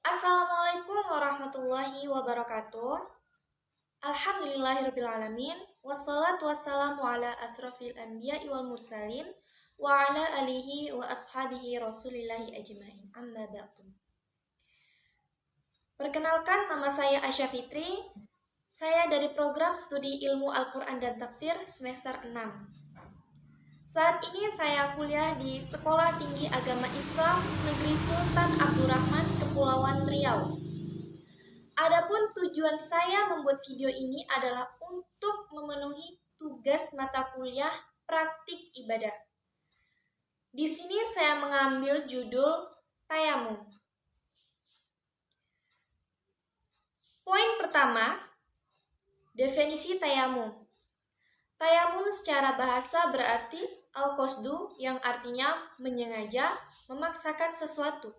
Assalamualaikum warahmatullahi wabarakatuh. Alhamdulillahirrabbilalamin. Wassalatu wassalamu ala asrafil anbiya'i wal mursalin wa ala alihi wa ashabihi rasulillahi ajma'in. Amma ba'du. Perkenalkan, nama saya Asya Fitri. Saya dari program studi ilmu Al-Quran dan Tafsir semester 6. Saat ini saya kuliah di Sekolah Tinggi Agama Islam Negeri Sultan Abdurrahman, Kepulauan Riau. Adapun tujuan saya membuat video ini adalah untuk memenuhi tugas mata kuliah praktik ibadah. Di sini saya mengambil judul tayamum. Poin pertama, definisi tayamum. Tayamum secara bahasa berarti al-qasdu, yang artinya menyengaja, memaksakan sesuatu.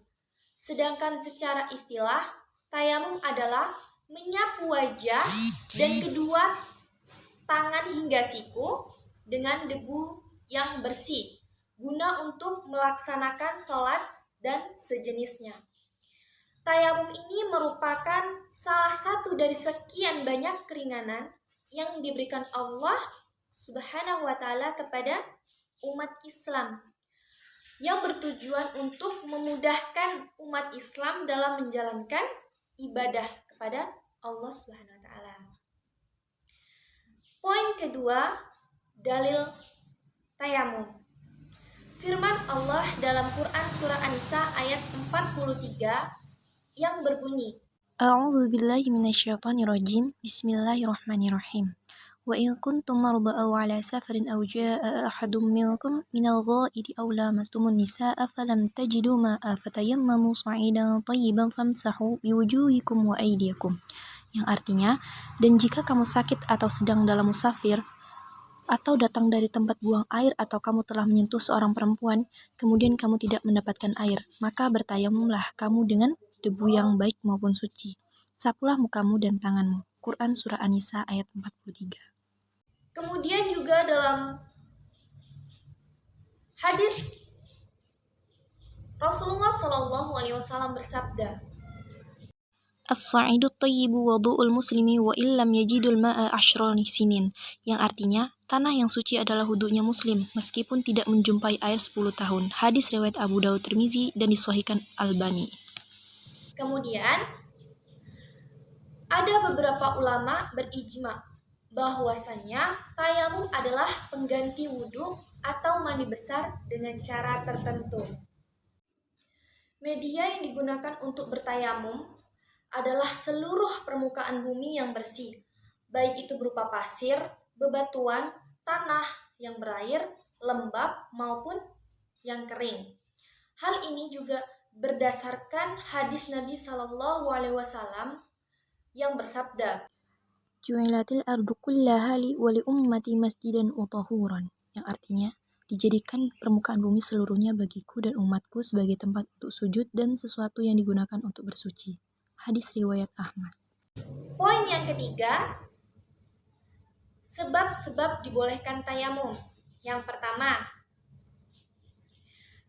Sedangkan secara istilah, tayamum adalah menyapu wajah dan kedua tangan hingga siku dengan debu yang bersih, guna untuk melaksanakan sholat dan sejenisnya. Tayamum ini merupakan salah satu dari sekian banyak keringanan yang diberikan Allah Subhanahu wa Ta'ala kepada umat Islam, yang bertujuan untuk memudahkan umat Islam dalam menjalankan ibadah kepada Allah Subhanahu wa Ta'ala. Poin kedua, dalil tayamum. Firman Allah dalam Quran surah An-Nisa ayat 43 yang berbunyi, A'udzu billahi minasyaitonir rajim. Bismillahirrahmanirrahim. Wa in kuntum marda aw 'ala safarin aw jaa'a ahadun minkum minal ghaa'idi aw lamastumun nisaa'a falam tajidu maa'a fatayammamu sha'idan thayyiban famsahu biwujuhikum wa aydiyakum. Yang artinya, dan jika kamu sakit atau sedang dalam musafir atau datang dari tempat buang air atau kamu telah menyentuh seorang perempuan, kemudian kamu tidak mendapatkan air, maka bertayamumlah kamu dengan debu yang baik maupun suci. Sapulah mukamu dan tanganmu. Quran Surah An-Nisa ayat 43. Kemudian juga dalam hadis Rasulullah SAW bersabda, As-sa'idu thayyibu wudu'ul muslimi wa illam yajidul ma'a ashrani sinin, yang artinya tanah yang suci adalah wudunya muslim meskipun tidak menjumpai air 10 tahun. Hadis riwayat Abu Daud, Tirmizi dan disahihkan Albani. Kemudian ada beberapa ulama berijma bahwasanya tayamum adalah pengganti wudhu atau mandi besar dengan cara tertentu. Media yang digunakan untuk bertayamum adalah seluruh permukaan bumi yang bersih, baik itu berupa pasir, bebatuan, tanah yang berair, lembab, maupun yang kering. Hal ini juga berdasarkan hadis Nabi SAW yang bersabda, Ju'ilatil ardu kullaha li wa li ummati masjidan wa tahuran, yang artinya dijadikan permukaan bumi seluruhnya bagiku dan umatku sebagai tempat untuk sujud dan sesuatu yang digunakan untuk bersuci. Hadis riwayat Ahmad. Poin yang ketiga, sebab-sebab dibolehkan tayamum. Yang pertama,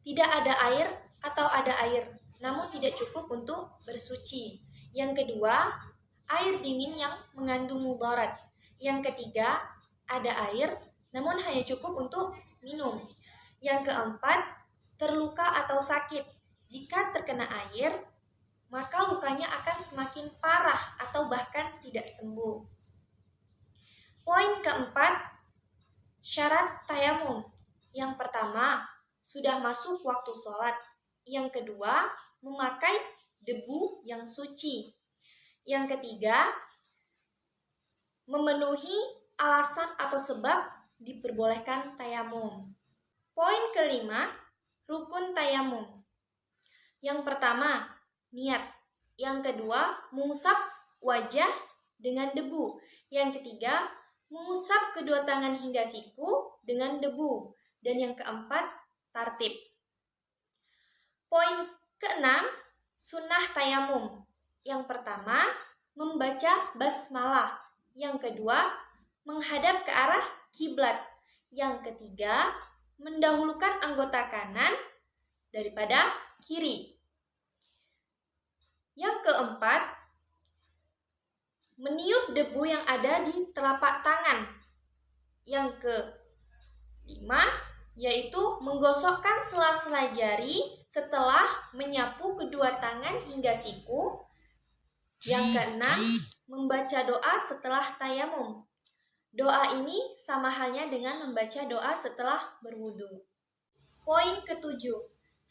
tidak ada air atau ada air, namun tidak cukup untuk bersuci. Yang kedua, air dingin yang mengandung mudarat. Yang ketiga, ada air namun hanya cukup untuk minum. Yang keempat, terluka atau sakit. Jika terkena air, maka lukanya akan semakin parah atau bahkan tidak sembuh. Poin keempat, syarat tayamum. Yang pertama, sudah masuk waktu sholat. Yang kedua, memakai debu yang suci. Yang ketiga, memenuhi alasan atau sebab diperbolehkan tayamum. Poin kelima, rukun tayamum. Yang pertama, niat. Yang kedua, mengusap wajah dengan debu. Yang ketiga, mengusap kedua tangan hingga siku dengan debu. Dan yang keempat, tartib. Poin keenam, sunnah tayamum. Yang pertama, membaca basmalah. Yang kedua, menghadap ke arah kiblat. Yang ketiga, mendahulukan anggota kanan daripada kiri. Yang keempat, meniup debu yang ada di telapak tangan. Yang kelima, yaitu menggosokkan sela-sela jari setelah menyapu kedua tangan hingga siku. Yang keenam, membaca doa setelah tayamum. Doa ini sama halnya dengan membaca doa setelah berwudu. Poin ketujuh,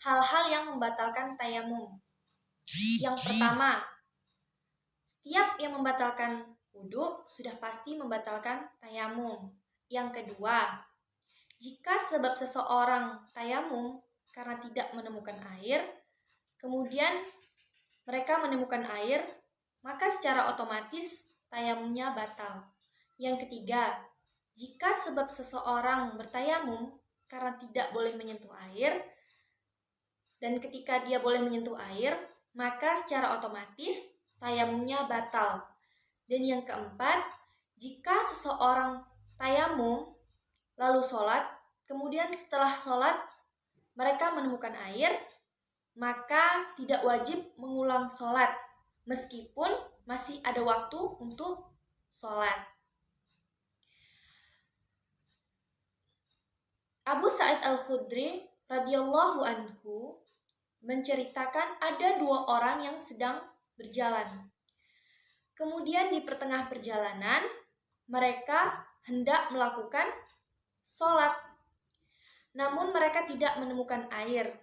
hal-hal yang membatalkan tayamum. Yang pertama, setiap yang membatalkan wudu sudah pasti membatalkan tayamum. Yang kedua, jika sebab seseorang tayamum karena tidak menemukan air, kemudian mereka menemukan air, maka secara otomatis tayamumnya batal. Yang ketiga, jika sebab seseorang bertayamum karena tidak boleh menyentuh air, dan ketika dia boleh menyentuh air, maka secara otomatis tayamumnya batal. Dan yang keempat, jika seseorang tayamum lalu sholat, kemudian setelah sholat mereka menemukan air, maka tidak wajib mengulang sholat, meskipun masih ada waktu untuk sholat. Abu Sa'id Al-Khudri radhiyallahu anhu menceritakan ada dua orang yang sedang berjalan. Kemudian di pertengah perjalanan, mereka hendak melakukan sholat. Namun mereka tidak menemukan air.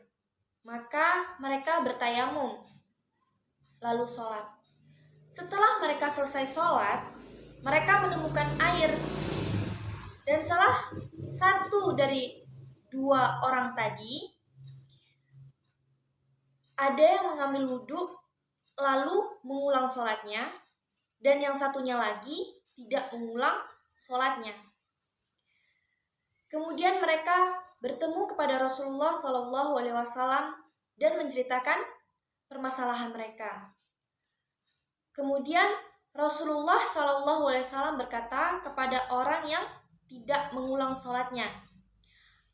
Maka mereka bertayamum, lalu sholat. Setelah mereka selesai sholat, mereka menemukan air. Dan salah satu dari dua orang tadi ada yang mengambil wudhu lalu mengulang sholatnya, dan yang satunya lagi tidak mengulang sholatnya. Kemudian mereka bertemu kepada Rasulullah SAW dan menceritakan permasalahan mereka. Kemudian Rasulullah SAW berkata kepada orang yang tidak mengulang sholatnya,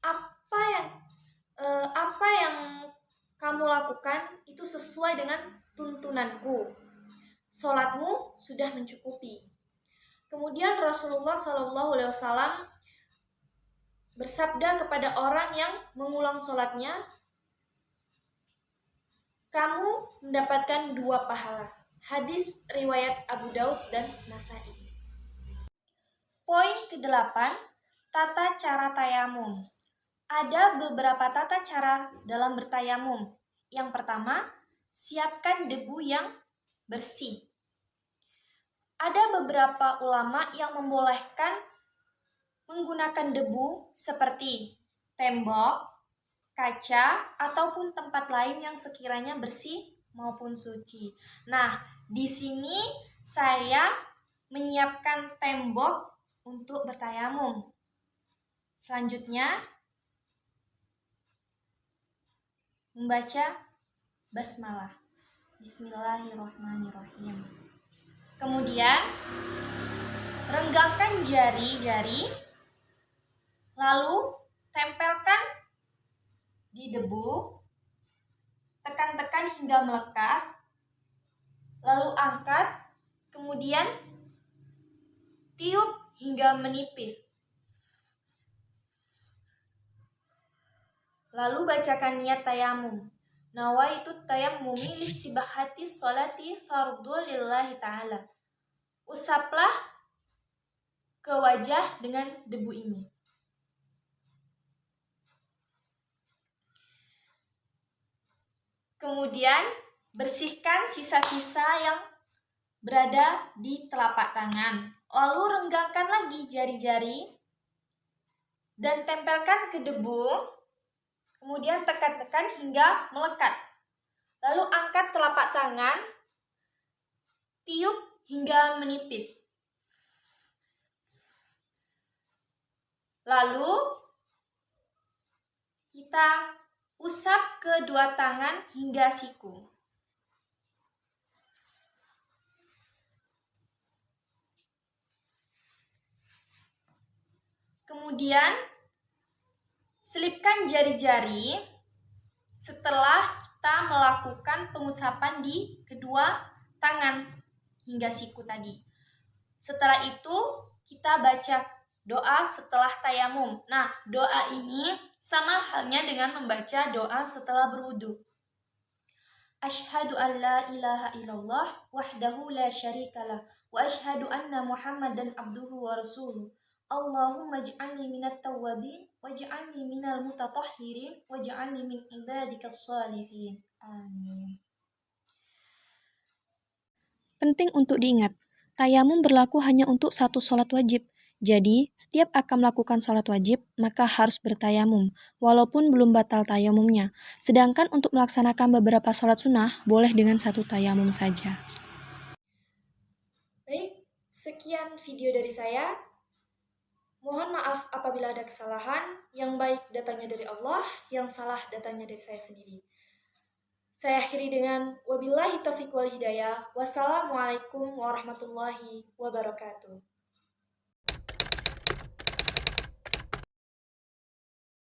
apa yang kamu lakukan itu sesuai dengan tuntunanku. Sholatmu sudah mencukupi. Kemudian Rasulullah SAW bersabda kepada orang yang mengulang sholatnya, kamu mendapatkan 2 pahala. Hadis riwayat Abu Daud dan Nasai. Poin ke-8, tata cara tayamum. Ada beberapa tata cara dalam bertayamum. Yang pertama, siapkan debu yang bersih. Ada beberapa ulama yang membolehkan menggunakan debu seperti tembok, kaca, ataupun tempat lain yang sekiranya bersih maupun suci. Nah, di sini saya menyiapkan tembok untuk bertayamum. Selanjutnya, membaca basmalah. Bismillahirrahmanirrahim. Kemudian, renggangkan jari-jari, lalu tempelkan di debu, tekan-tekan hingga melekat, lalu angkat, kemudian tiup hingga menipis. Lalu bacakan niat tayamum. Nawaitu tayammumi lisibahati sholati fardhu lillahi ta'ala. Usaplah ke wajah dengan debu ini. Kemudian bersihkan sisa-sisa yang berada di telapak tangan. Lalu renggangkan lagi jari-jari dan tempelkan ke debu. Kemudian tekan-tekan hingga melekat. Lalu angkat telapak tangan, tiup hingga menipis. Lalu kita usap kedua tangan hingga siku. Kemudian selipkan jari-jari setelah kita melakukan pengusapan di kedua tangan hingga siku tadi. Setelah itu kita baca doa setelah tayamum. Nah, doa ini sama halnya dengan membaca doa setelah berwudu. Asyhadu an la ilaha illallah wahdahu la syarikalah wa asyhadu anna Muhammadan abduhu wa rasuluh. Allahumma ij'alni minat tawwabin waj'alni minal mutatahhirin waj'alni min ibadikas shalihin. Amin. Penting untuk diingat, tayamum berlaku hanya untuk satu sholat wajib. Jadi, setiap akan melakukan sholat wajib, maka harus bertayamum, walaupun belum batal tayamumnya. Sedangkan untuk melaksanakan beberapa sholat sunnah, boleh dengan satu tayamum saja. Baik, sekian video dari saya. Mohon maaf apabila ada kesalahan. Yang baik datanya dari Allah, yang salah datanya dari saya sendiri. Saya akhiri dengan wabillahi taufiq wal hidayah. Wassalamualaikum warahmatullahi wabarakatuh.